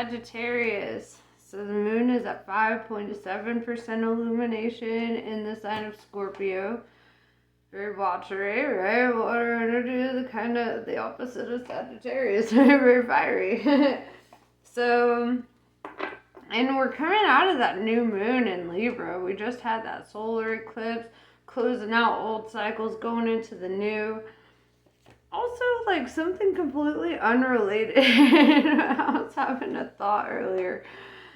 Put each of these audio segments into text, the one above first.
Sagittarius. So the moon is at 5.7% illumination in the sign of Scorpio. Very watery, right? Water energy is kind of the opposite of Sagittarius. Very fiery. So, and we're coming out of that new moon in Libra. We just had that solar eclipse, closing out old cycles, going into the new. Also, like, something completely unrelated. I was having a thought earlier.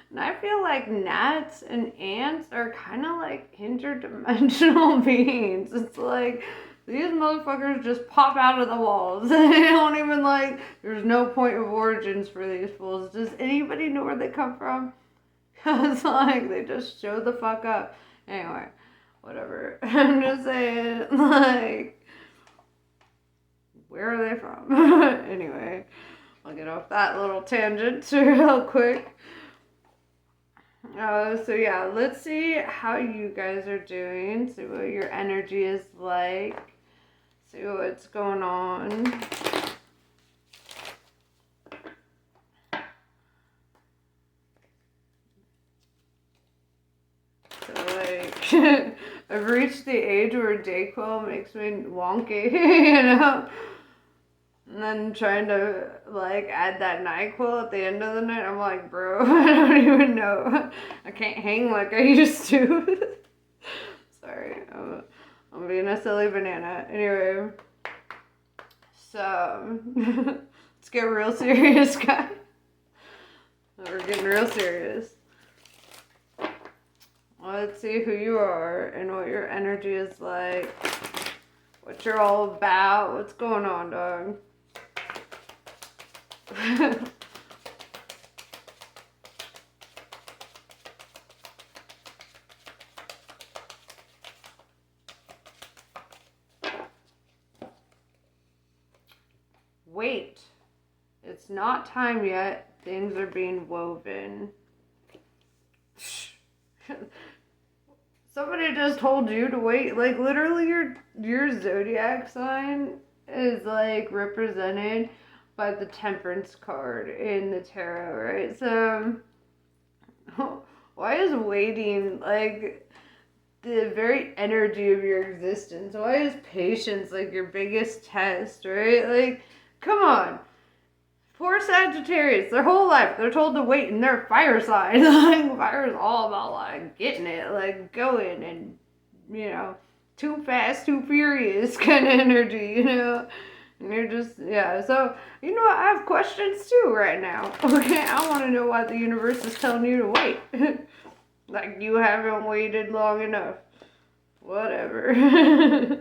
And I feel like gnats and ants are kind of like interdimensional beings. It's like these motherfuckers just pop out of the walls. They don't even like, there's no point of origins for these fools. Does anybody know where they come from? Because like they just show the fuck up. Anyway, whatever. I'm just saying, like, where are they from? Anyway, I'll get off that little tangent real quick. So yeah, let's see how you guys are doing. See what your energy is like. See what's going on. So like, I've reached the age where Dayquil makes me wonky, you know? And then trying to, like, add that NyQuil at the end of the night, I'm like, bro, I don't even know. I can't hang like I used to. Sorry, I'm being a silly banana. Anyway, so, let's get real serious, guys. We're getting real serious. Let's see who you are and what your energy is like. What you're all about. What's going on, dog? Wait, it's not time yet. Things are being woven. Somebody just told you to wait. Like, literally your zodiac sign is like represented by the Temperance card in the tarot, right? So why is waiting like the very energy of your existence? Why is patience like your biggest test, right? Like, come on. Poor Sagittarius, their whole life, they're told to wait in their fire sign. Like, fire is all about, like, getting it, like, going and, you know, too fast, too furious kind of energy, you know? And you're just, yeah, so, you know what, I have questions too right now, okay? I want to know why the universe is telling you to wait. Like, you haven't waited long enough. Whatever.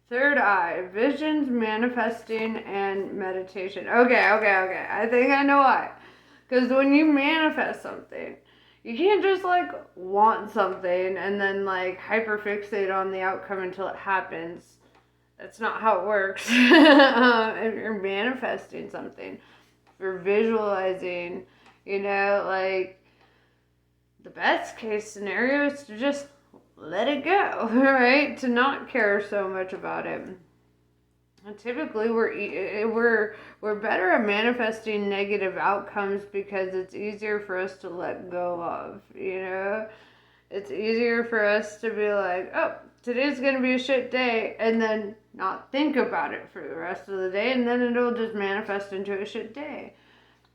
Third eye, visions, manifesting, and meditation. Okay. I think I know why. Because when you manifest something, you can't just like want something and then like hyperfixate on the outcome until it happens. That's not how it works. If you're manifesting something, if you're visualizing, you know, like the best case scenario is to just let it go, right? To not care so much about it. And typically, we're better at manifesting negative outcomes because it's easier for us to let go of. You know, it's easier for us to be like, oh, today's gonna be a shit day, and then not think about it for the rest of the day, and then it'll just manifest into a shit day.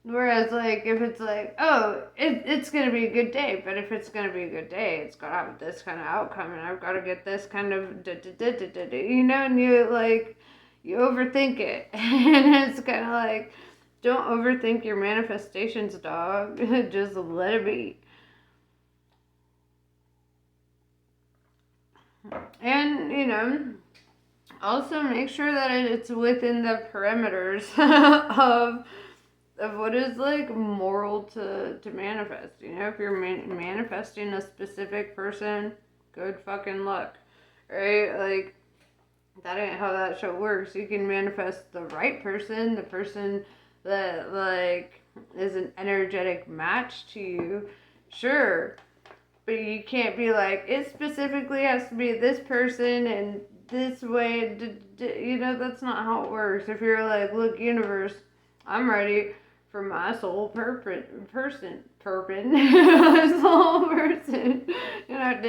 Whereas, like, if it's like, oh, it's going to be a good day, but if it's going to be a good day, it's got to have this kind of outcome, and I've got to get this kind of, you know, and you, like, you overthink it. And it's kind of like, don't overthink your manifestations, dog. Just let it be. And, you know, also make sure that it's within the parameters of what is like moral to manifest. You know, if you're manifesting a specific person, good fucking luck, right? Like, that ain't how that shit works. You can manifest the right person, the person that like is an energetic match to you, sure. But you can't be like, it specifically has to be this person and this way. You know, that's not how it works. If you're like, look, universe, I'm ready for my soul person, soul person, you know,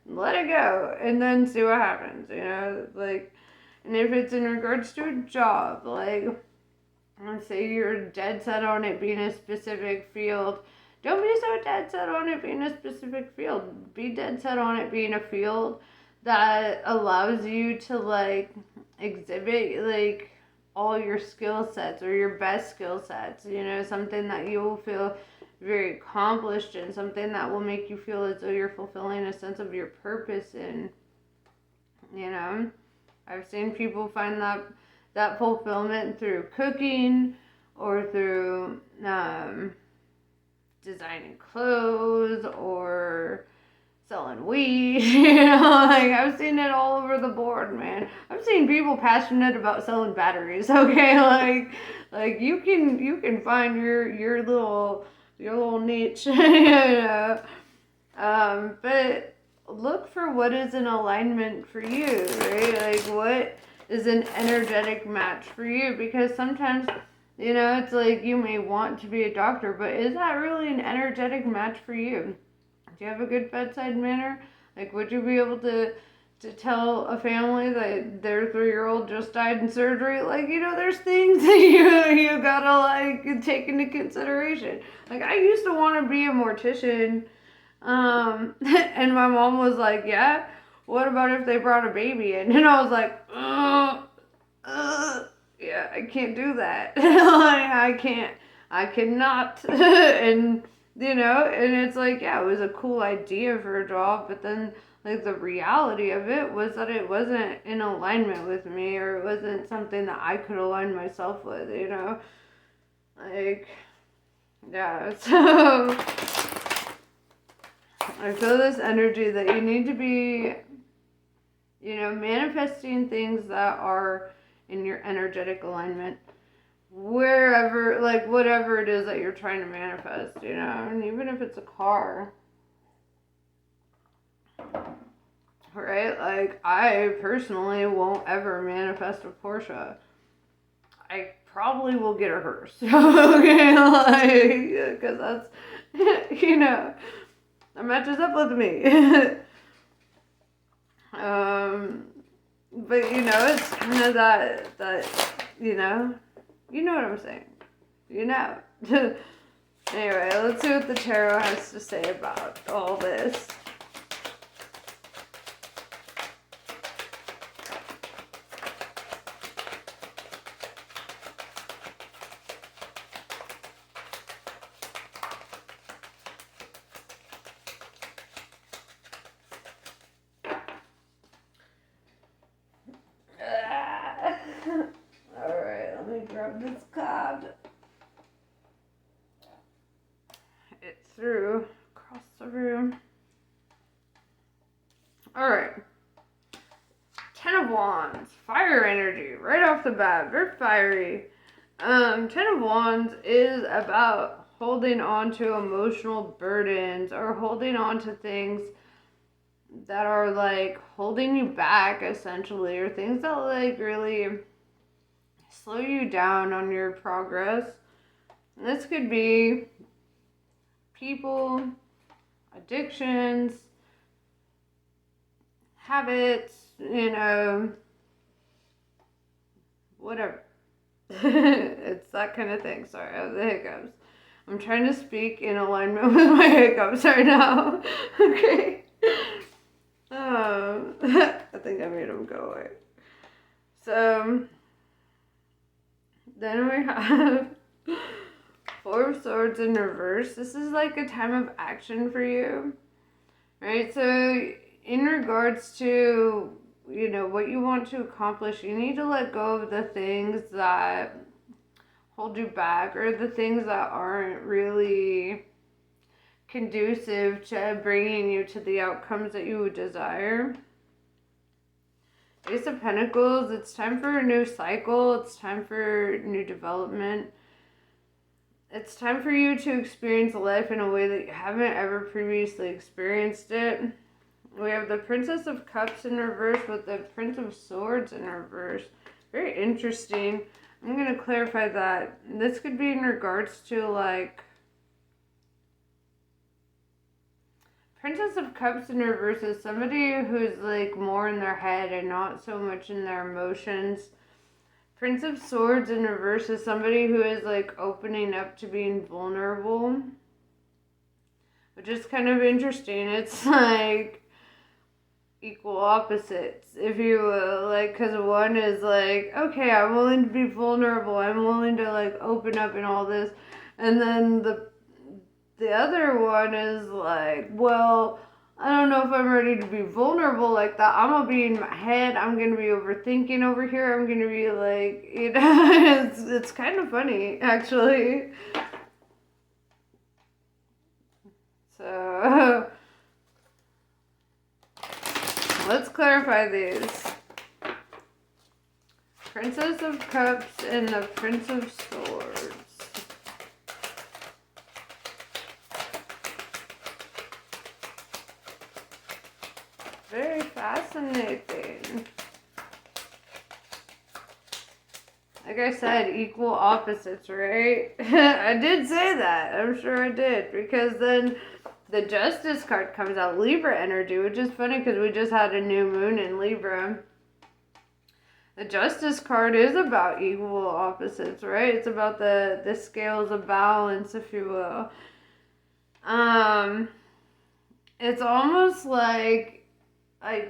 let it go and then see what happens, you know, like, and if it's in regards to a job, like, let's say you're dead set on it being a specific field. Don't be so dead set on it being a specific field. Be dead set on it being a field that allows you to like exhibit like all your skill sets or your best skill sets. You know, something that you will feel very accomplished in, something that will make you feel as though you're fulfilling a sense of your purpose in. You know, I've seen people find that fulfillment through cooking or through designing clothes or selling weed. You know, like I've seen it all over the board, man. I've seen people passionate about selling batteries. Okay, like you can find your little niche. You know, but look for what is in alignment for you, right? Like what is an energetic match for you, because sometimes, you know, it's like you may want to be a doctor, but is that really an energetic match for you? Do you have a good bedside manner? Like, would you be able to tell a family that their 3-year-old just died in surgery? Like, you know, there's things that you gotta like take into consideration. Like, I used to want to be a mortician, and my mom was like, yeah, what about if they brought a baby in? And I was like, yeah, I can't do that. Like, I cannot. And, you know, and it's like, yeah, it was a cool idea for a job, but then, like, the reality of it was that it wasn't in alignment with me, or it wasn't something that I could align myself with, you know? Like, yeah, so I feel this energy that you need to be, you know, manifesting things that are in your energetic alignment, wherever, like, whatever it is that you're trying to manifest, you know, and even if it's a car, right? Like, I personally won't ever manifest a Porsche. I probably will get a hearse. Okay, like, because that's, you know, that matches up with me. But you know, it's kind of that you know what I'm saying. You know. Anyway, let's see what the tarot has to say about all this. Alright, let me grab this card. It's through across the room. Alright. 10 of Wands. Fire energy. Right off the bat. Very fiery. 10 of Wands is about holding on to emotional burdens or holding on to things that are like holding you back, essentially, or things that like really slow you down on your progress. And this could be people, addictions, habits, you know, whatever. It's that kind of thing. Sorry, I have the hiccups. I'm trying to speak in alignment with my hiccups right now. Okay. I think I made them go away. So, then we have 4 of Swords in reverse. This is like a time of action for you, right? So, in regards to, you know, what you want to accomplish, you need to let go of the things that hold you back or the things that aren't really conducive to bringing you to the outcomes that you would desire. Ace of Pentacles, it's time for a new cycle. It's time for new development. It's time for you to experience life in a way that you haven't ever previously experienced it. We have the Princess of Cups in reverse with the Prince of Swords in reverse. Very interesting. I'm going to clarify that. This could be in regards to like Princess of Cups in reverse is somebody who's like more in their head and not so much in their emotions. Prince of Swords in reverse is somebody who is like opening up to being vulnerable, which is kind of interesting. It's like equal opposites, if you will, like, because one is like, okay, I'm willing to be vulnerable, I'm willing to like open up and all this, and then the other one is like, well, I don't know if I'm ready to be vulnerable like that. I'm gonna be in my head. I'm gonna be overthinking over here. I'm gonna be like, you know, it's kind of funny actually. So let's clarify these. Princess of Cups and the Prince of Swords. Very fascinating. Like I said, equal opposites, right? I did say that. I'm sure I did. Because then the Justice card comes out, Libra energy, which is funny because we just had a new moon in Libra. The Justice card is about equal opposites, right? It's about the scales of balance, if you will. It's almost like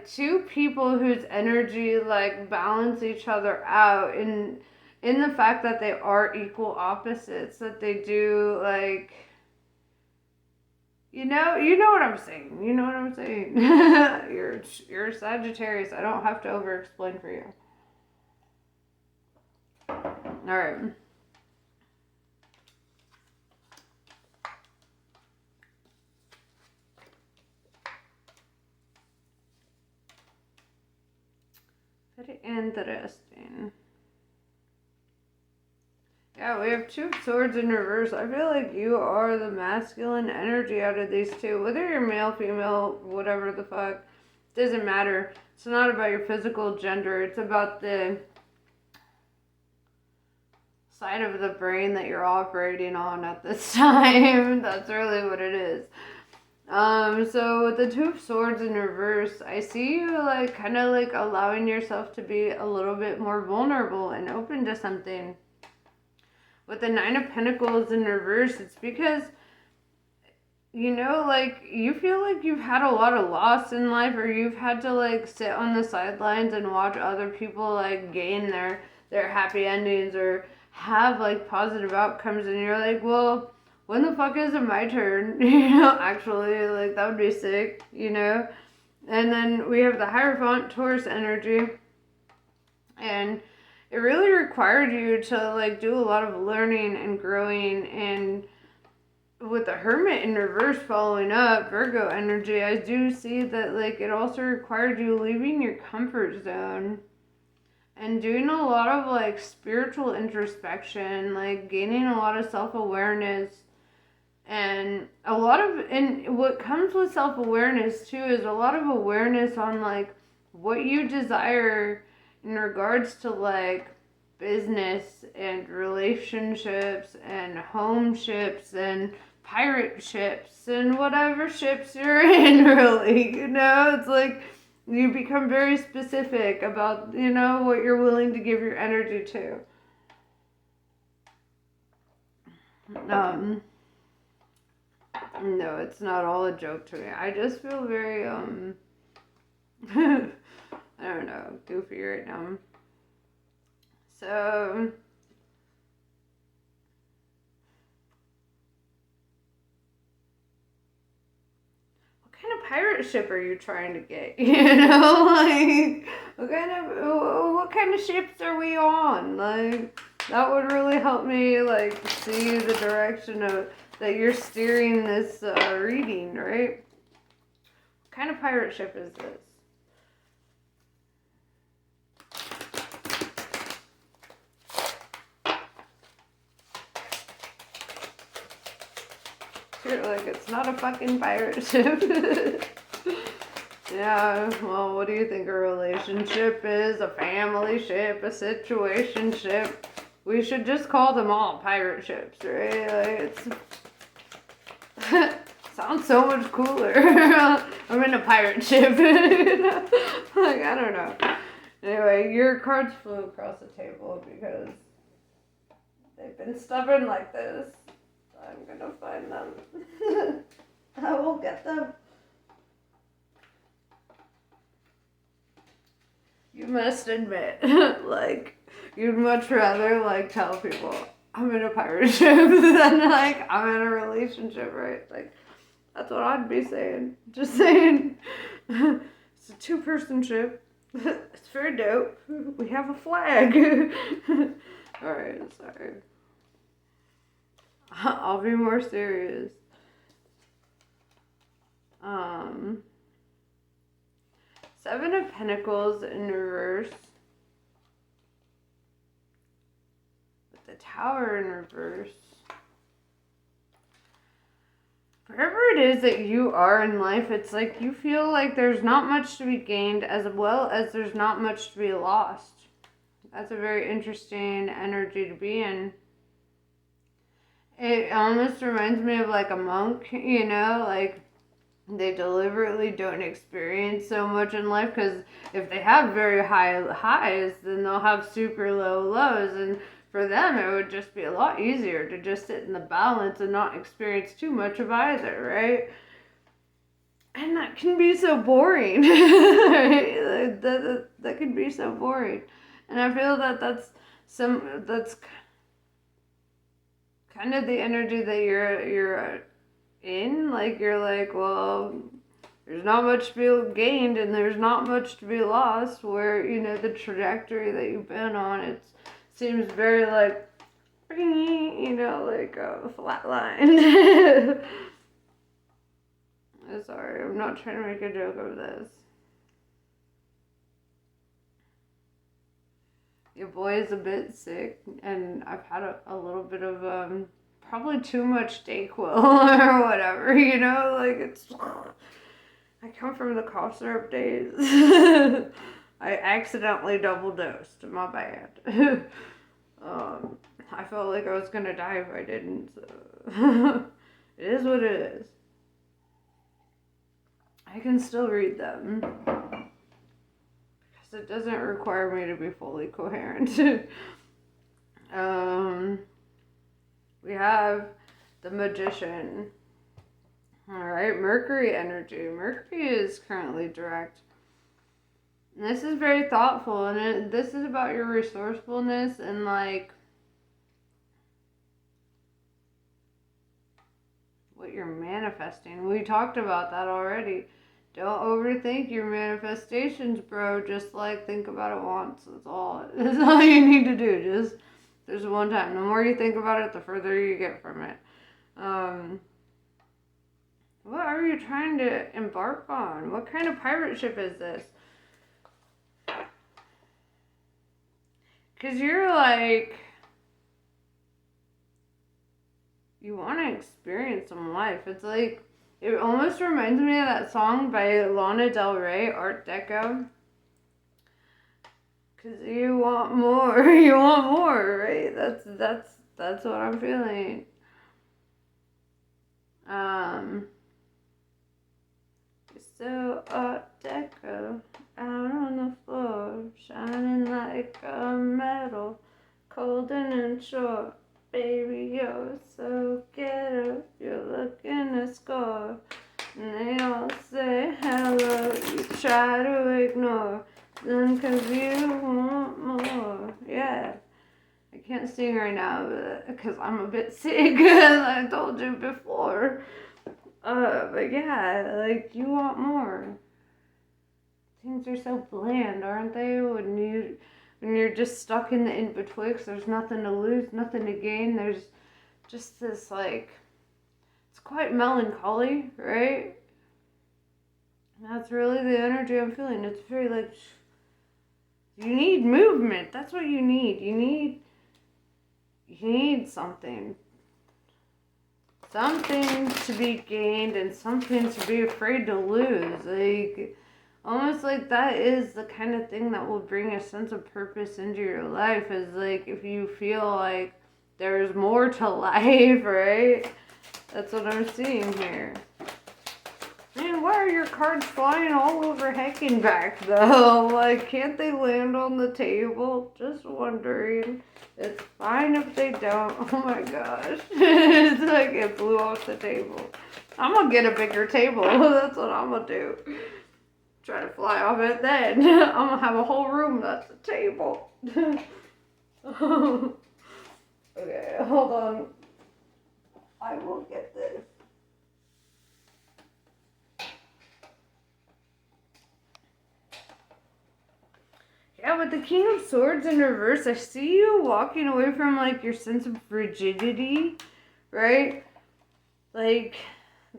two people whose energy like balance each other out in the fact that they are equal opposites, that they do like, you know what I'm saying. You know what I'm saying. You're a Sagittarius. I don't have to over explain for you. All right. Very interesting. Yeah, we have Two of Swords in reverse. I feel like you are the masculine energy out of these two. Whether you're male, female, whatever the fuck, doesn't matter. It's not about your physical gender. It's about the side of the brain that you're operating on at this time. That's really what it is. So with the Two of Swords in reverse, I see you like kind of like allowing yourself to be a little bit more vulnerable and open to something. With the Nine of Pentacles in reverse, it's because, you know, like, you feel like you've had a lot of loss in life, or you've had to, like, sit on the sidelines and watch other people, like, gain their happy endings, or have, like, positive outcomes, and you're like, well, when the fuck is it my turn? You know, actually, like, that would be sick, you know? And then we have the Hierophant Taurus energy, and it really required you to like do a lot of learning and growing. And with the Hermit in reverse following up, Virgo energy, I do see that like it also required you leaving your comfort zone and doing a lot of like spiritual introspection, like gaining a lot of self-awareness. And a lot of, and what comes with self-awareness too is a lot of awareness on like what you desire in regards to like business and relationships and home ships and pirate ships and whatever ships you're in, really, you know, it's like you become very specific about, you know, what you're willing to give your energy to. No, it's not all a joke to me. I just feel very I don't know, goofy right now. So, what kind of pirate ship are you trying to get? You know, like, what kind of ships are we on? Like, that would really help me, like, see the direction of that you're steering this reading, right? What kind of pirate ship is this? You're like, it's not a fucking pirate ship. Yeah, well, what do you think a relationship is? A family ship, a situation ship? We should just call them all pirate ships, right? Like, it's sounds so much cooler. I'm in a pirate ship. Like, I don't know. Anyway, your cards flew across the table because they've been stubborn like this. I'm gonna find them. I will get them. You must admit, like, you'd much rather, like, tell people, I'm in a pirate ship than, like, I'm in a relationship, right? Like, that's what I'd be saying. Just saying. It's a two-person ship. It's very dope. We have a flag. Alright, sorry. I'll be more serious. Seven of Pentacles in reverse. With the Tower in reverse. Wherever it is that you are in life, it's like you feel like there's not much to be gained as well as there's not much to be lost. That's a very interesting energy to be in. It almost reminds me of like a monk, you know, like they deliberately don't experience so much in life because if they have very high highs, then they'll have super low lows. And for them, it would just be a lot easier to just sit in the balance and not experience too much of either, right? And that can be so boring. Right? That can be so boring. And I feel that that's kind of the energy that you're in. Like, you're like, well, there's not much to be gained and there's not much to be lost, where, you know, the trajectory that you've been on, it seems very like, you know, like a flat line. Sorry, I'm not trying to make a joke of this. Your boy is a bit sick, and I've had a little bit of probably too much Dayquil or whatever, you know, like it's. I come from the cough syrup days. I accidentally double dosed. My bad. I felt like I was gonna die if I didn't. So it is what it is. I can still read them because it doesn't require me to be fully coherent. We have the Magician. Alright, Mercury energy. Mercury is currently direct. And this is very thoughtful, and this is about your resourcefulness and like what you're manifesting. We talked about that already. Don't overthink your manifestations, bro. Just like think about it once. That's all. That's all you need to do. Just there's one time. The more you think about it, the further you get from it. What are you trying to embark on? What kind of pirate ship is this? Because you're like, you want to experience some life. It's like, it almost reminds me of that song by Lana Del Rey, Art Deco. Because you want more. You want more, right? That's what I'm feeling. So Art Deco, out on the floor, shining like a metal, cold and unsure. Baby, you're so ghetto, you're looking to score. And they all say hello, you try to ignore them cause you want more. Yeah. I can't sing right now because I'm a bit sick, as I told you before. But yeah, like, you want more. Things are so bland, aren't they? When you're just stuck in the in-betwixt, there's nothing to lose, nothing to gain. There's just this, like, it's quite melancholy, right? And that's really the energy I'm feeling. It's very, like, you need movement. That's what you need. You need something. something to be gained and something to be afraid to lose. Like, almost like that is the kind of thing that will bring a sense of purpose into your life, is like if you feel like there's more to life, right? That's what I'm seeing here. Man, why are your cards flying all over heckin' back, though? Like, can't they land on the table? Just wondering. It's fine if they don't. Oh my gosh. It's like it blew off the table. I'm gonna get a bigger table. That's what I'm gonna do. Try to fly off it then. I'm gonna have a whole room that's a table. Okay, hold on. I will get this. Yeah, with the King of Swords in reverse, I see you walking away from, like, your sense of rigidity, right? Like,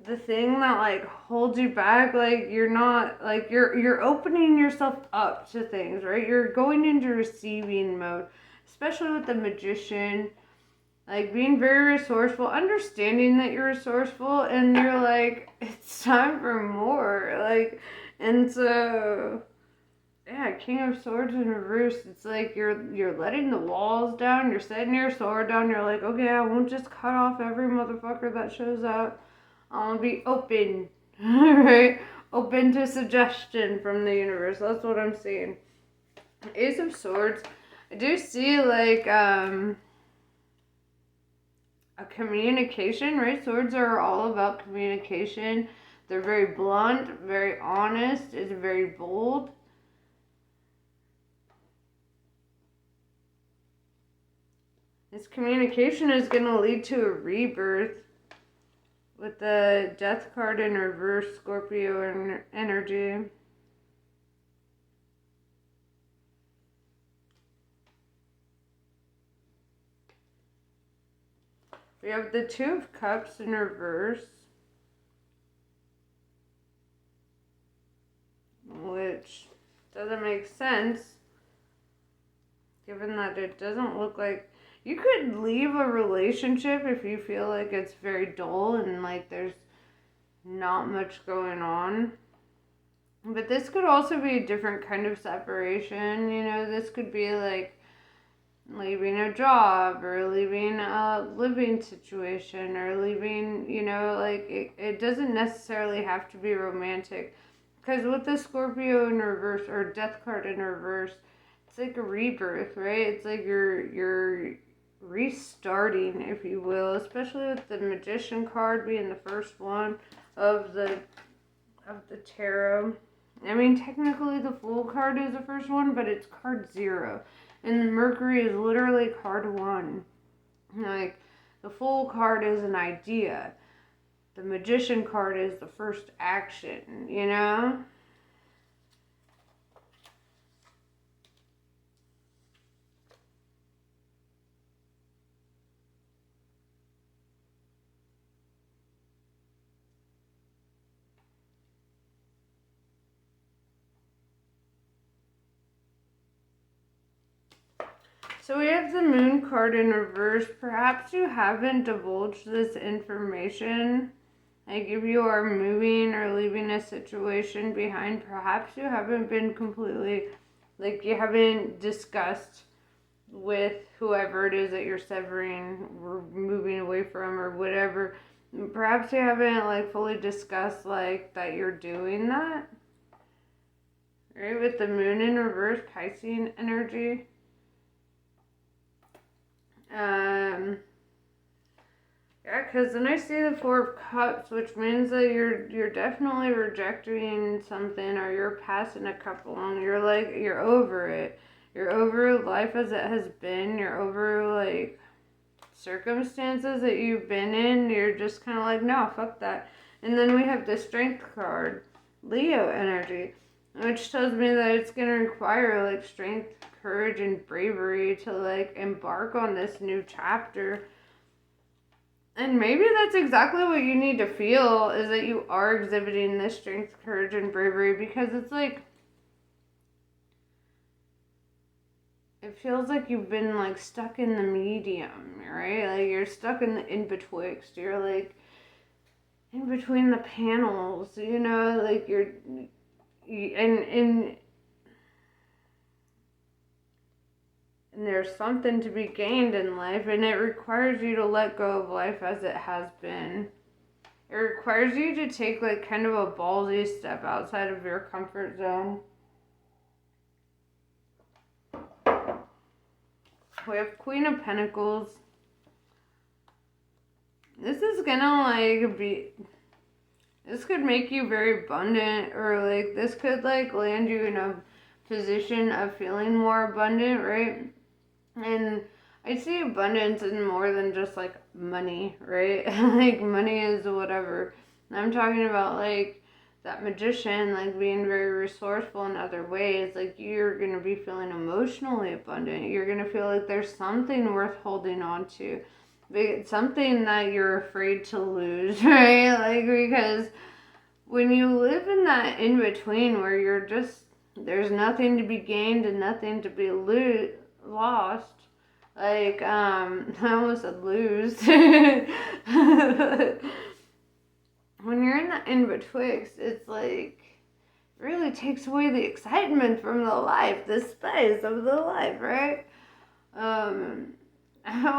the thing that, like, holds you back, like, you're not, like, you're opening yourself up to things, right? You're going into receiving mode, especially with the Magician, like, being very resourceful, understanding that you're resourceful, and you're like, it's time for more, like, and so... Yeah, King of Swords in reverse. It's like you're letting the walls down. You're setting your sword down. You're like, okay, I won't just cut off every motherfucker that shows up. I'll be open, right? Open to suggestion from the universe. That's what I'm seeing. Ace of Swords. I do see like a communication, right? Swords are all about communication. They're very blunt, very honest. It's very bold. This communication is going to lead to a rebirth with the Death card in reverse, Scorpio energy. We have the Two of Cups in reverse, which doesn't make sense, given that it doesn't look like... You could leave a relationship if you feel like it's very dull and like there's not much going on. But this could also be a different kind of separation. You know, this could be like leaving a job or leaving a living situation or leaving, you know, like it doesn't necessarily have to be romantic. Because with the Scorpio in reverse or Death card in reverse, it's like a rebirth, right? It's like you're restarting, if you will, especially with the Magician card being the first one of the tarot. I mean, technically the Fool card is the first one, but it's card 0. And the Mercury is literally card 1. Like, the Fool card is an idea. The Magician card is the first action, you know? So we have the Moon card in reverse. Perhaps you haven't divulged this information. Like if you are moving or leaving a situation behind, perhaps you haven't been completely, like you haven't discussed with whoever it is that you're severing or moving away from or whatever. Perhaps you haven't like fully discussed like that you're doing that. Right, with the Moon in reverse, Piscean energy. Yeah, because then I see the Four of Cups, which means that you're definitely rejecting something, or you're passing a cup along. You're like, you're over it. You're over life as it has been. You're over, like, circumstances that you've been in. You're just kind of like, no, fuck that. And then we have the Strength card, Leo energy, which tells me that it's going to require, like, strength, courage, and bravery to, like, embark on this new chapter. And maybe that's exactly what you need to feel, is that you are exhibiting this strength, courage, and bravery, because it's like, it feels like you've been like stuck in the medium, right? Like you're stuck in the in-betwixt. You're like in between the panels, you know, like and there's something to be gained in life, and it requires you to let go of life as it has been. It requires you to take like kind of a ballsy step outside of your comfort zone. We have Queen of Pentacles. This is gonna like be, this could make you very abundant, or like this could like land you in a position of feeling more abundant, right? And I see abundance in more than just like money, right? Like money is whatever. I'm talking about like that magician, like being very resourceful in other ways. Like you're going to be feeling emotionally abundant. You're going to feel like there's something worth holding on to. Something that you're afraid to lose, right? Like because when you live in that in-between where you're just, there's nothing to be gained and nothing to be lost. Like, I almost said lose. When you're in the in-betwixt, it's like, it really takes away the excitement from the life, the spice of the life, right? I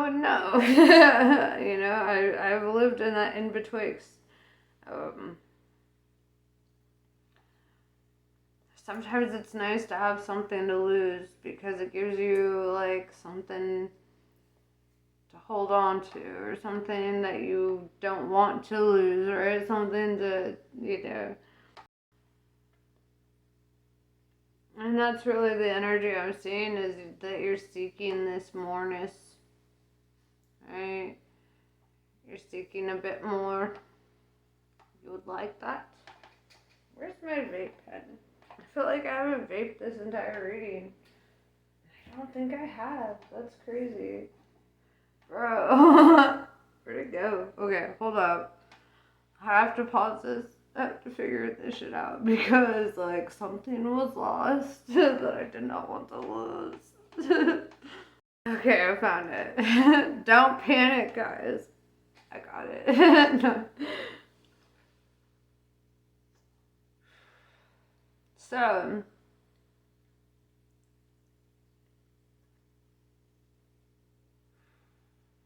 would know. You know, I've lived in that in-betwixt. Sometimes it's nice to have something to lose because it gives you like something to hold on to, or something that you don't want to lose, or something to, you know. And that's really the energy I'm seeing, is that you're seeking this moreness, right? You're seeking a bit more. You would like that. Where's my vape pen? I feel like I haven't vaped this entire reading. I don't think I have. That's crazy. Bro. Where'd it go? Okay, hold up. I have to pause this. I have to figure this shit out because, like, something was lost that I did not want to lose. Okay, I found it. Don't panic, guys. I got it. No. So,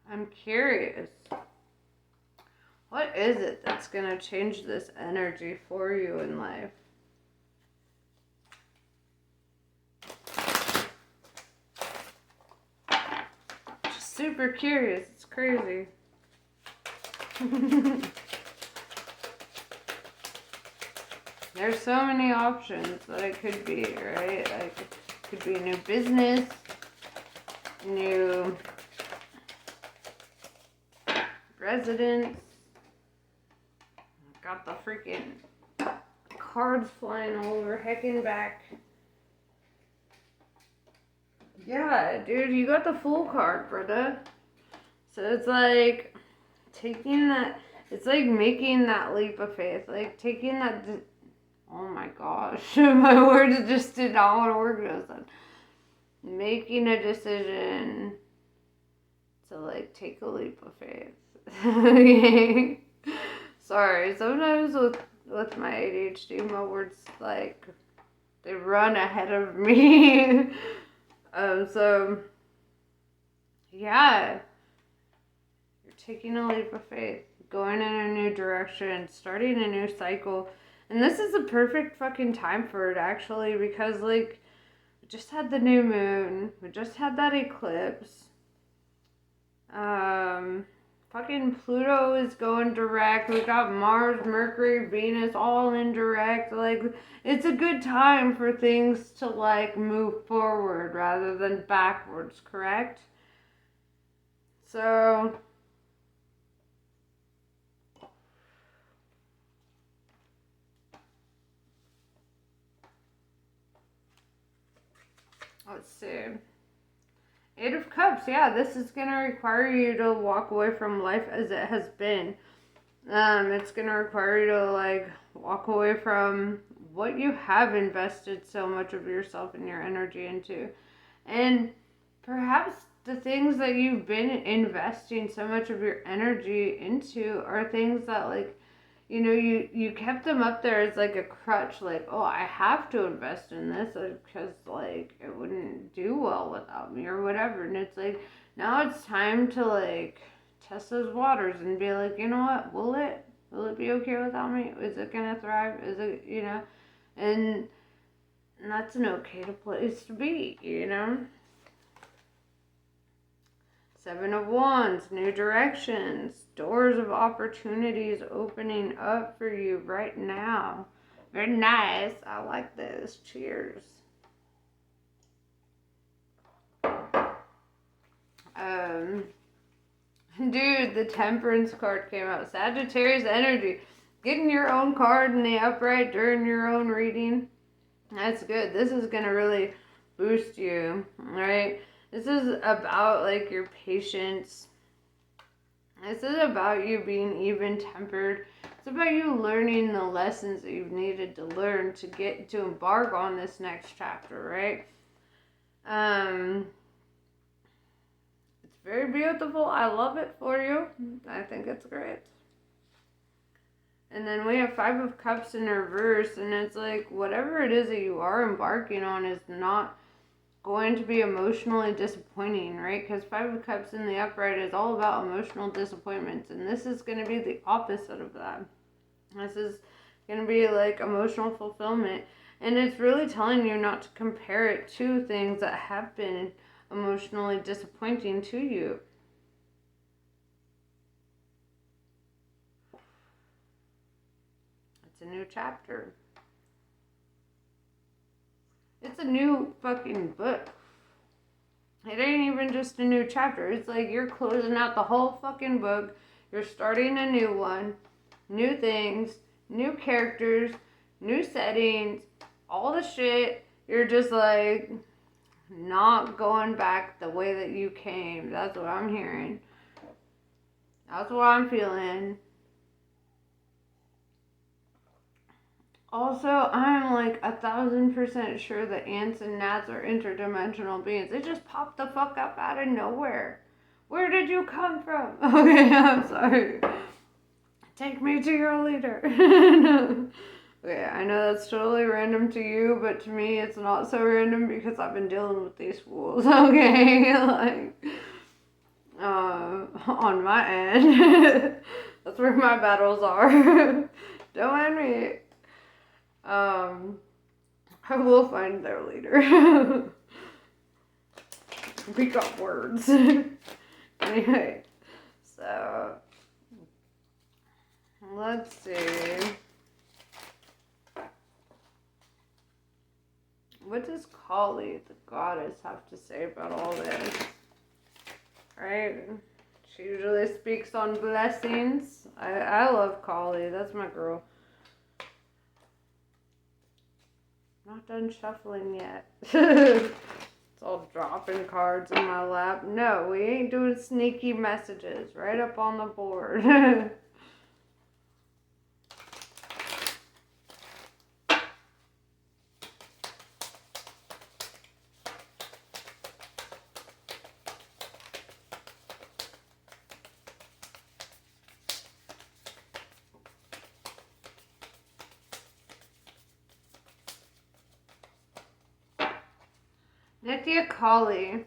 I'm curious. What is it that's going to change this energy for you in life? Just super curious. It's crazy. There's so many options that it could be, right? Like, it could be a new business, new residence. Got the freaking cards flying all over heckin' back. Yeah, dude, you got the Fool card, brother. So it's like taking that, it's like making that leap of faith, like taking that, oh my gosh, my words just did not want to work just then. Making a decision to like take a leap of faith. Okay. Sorry, sometimes with my ADHD, my words like they run ahead of me. So yeah, you're taking a leap of faith, going in a new direction, starting a new cycle, and this is the perfect fucking time for it actually, because like we just had the new moon, we just had that eclipse. Fucking Pluto is going direct. We got Mars, Mercury, Venus all in direct. Like, it's a good time for things to, like, move forward rather than backwards, correct? So, let's see. Eight of Cups, yeah, this is going to require you to walk away from life as it has been. It's going to require you to, like, walk away from what you have invested so much of yourself and your energy into. And perhaps the things that you've been investing so much of your energy into are things that, like, you know, you kept them up there as like a crutch, like, oh, I have to invest in this because, like, it wouldn't do well without me or whatever. And it's like, now it's time to, like, test those waters and be like, you know what, will it be okay without me? Is it gonna thrive? Is it, you know? And that's an okay place to be, you know? Seven of Wands, new directions, doors of opportunities opening up for you right now. Very nice. I like this. Cheers. Dude, the Temperance card came out. Sagittarius energy. Getting your own card in the upright during your own reading. That's good. This is going to really boost you, right? This is about, like, your patience. This is about you being even-tempered. It's about you learning the lessons that you've needed to learn to embark on this next chapter, right? It's very beautiful. I love it for you. I think it's great. And then we have Five of Cups in reverse, and it's like, whatever it is that you are embarking on is not going to be emotionally disappointing, right? Because Five of Cups in the upright is all about emotional disappointments, and this is going to be the opposite of that. This is going to be like emotional fulfillment, and it's really telling you not to compare it to things that have been emotionally disappointing to you. It's a new chapter. It's a new fucking book. It ain't even just a new chapter. It's like you're closing out the whole fucking book. You're starting a new one. New things. New characters. New settings. All the shit. You're just like not going back the way that you came. That's what I'm hearing. That's what I'm feeling. Also, I'm like 1,000% sure that ants and gnats are interdimensional beings. They just popped the fuck up out of nowhere. Where did you come from? Okay, I'm sorry. Take me to your leader. No. Okay, I know that's totally random to you, but to me it's not so random because I've been dealing with these fools. Okay, like, on my end. That's where my battles are. Don't mind me. I will find their leader. We got words. Anyway, so let's see. What does Kali, the goddess, have to say about all this? Right? She usually speaks on blessings. I love Kali. That's my girl. Not done shuffling yet. It's all dropping cards in my lap. No, we ain't doing sneaky messages. Right up on the board. Nitya Kali.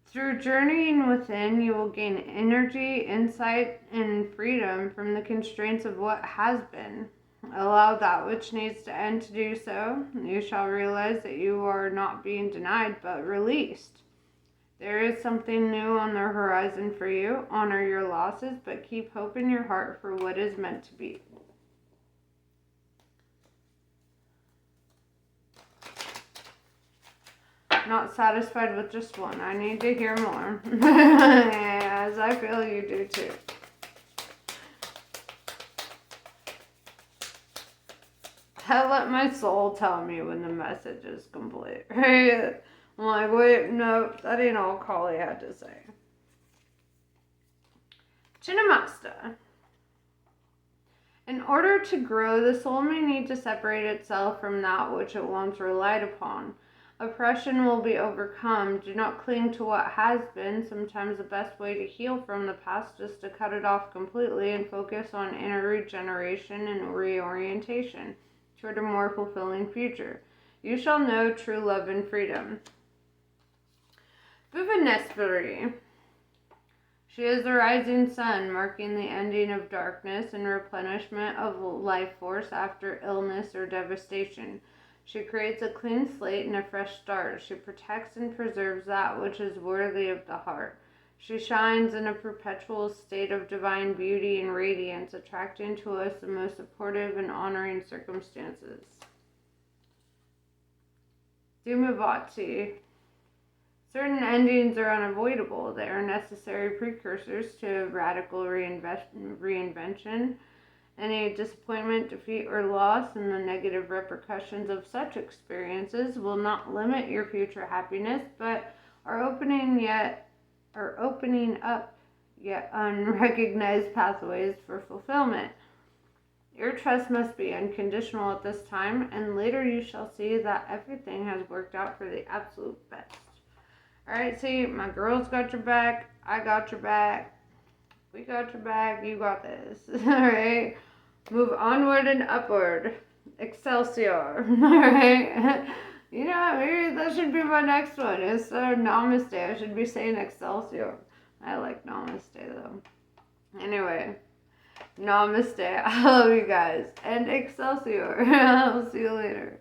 Through journeying within, you will gain energy, insight, and freedom from the constraints of what has been. Allow that which needs to end to do so. You shall realize that you are not being denied, but released. There is something new on the horizon for you. Honor your losses, but keep hope in your heart for what is meant to be. Not satisfied with just one. I need to hear more. As I feel you do too. I let my soul tell me when the message is complete. Right? I'm like, wait, no, that ain't all Kali had to say. Chinnamasta. In order to grow, the soul may need to separate itself from that which it once relied upon. Oppression will be overcome. Do not cling to what has been. Sometimes the best way to heal from the past is to cut it off completely and focus on inner regeneration and reorientation toward a more fulfilling future. You shall know true love and freedom. Bhuvaneshwari. She is the rising sun, marking the ending of darkness and replenishment of life force after illness or devastation. She creates a clean slate and a fresh start. She protects and preserves that which is worthy of the heart. She shines in a perpetual state of divine beauty and radiance, attracting to us the most supportive and honoring circumstances. Dhumavati. Certain endings are unavoidable. They are necessary precursors to radical reinvention. Any disappointment, defeat, or loss, and the negative repercussions of such experiences will not limit your future happiness, but are opening up yet unrecognized pathways for fulfillment. Your trust must be unconditional at this time, and later you shall see that everything has worked out for the absolute best. Alright, see, my girls got your back, I got your back. We got your back, you got this. Alright? Move onward and upward. Excelsior. Alright? You know what? Maybe that should be my next one. Instead of namaste, I should be saying excelsior. I like namaste though. Anyway, namaste. I love you guys. And excelsior. I'll see you later.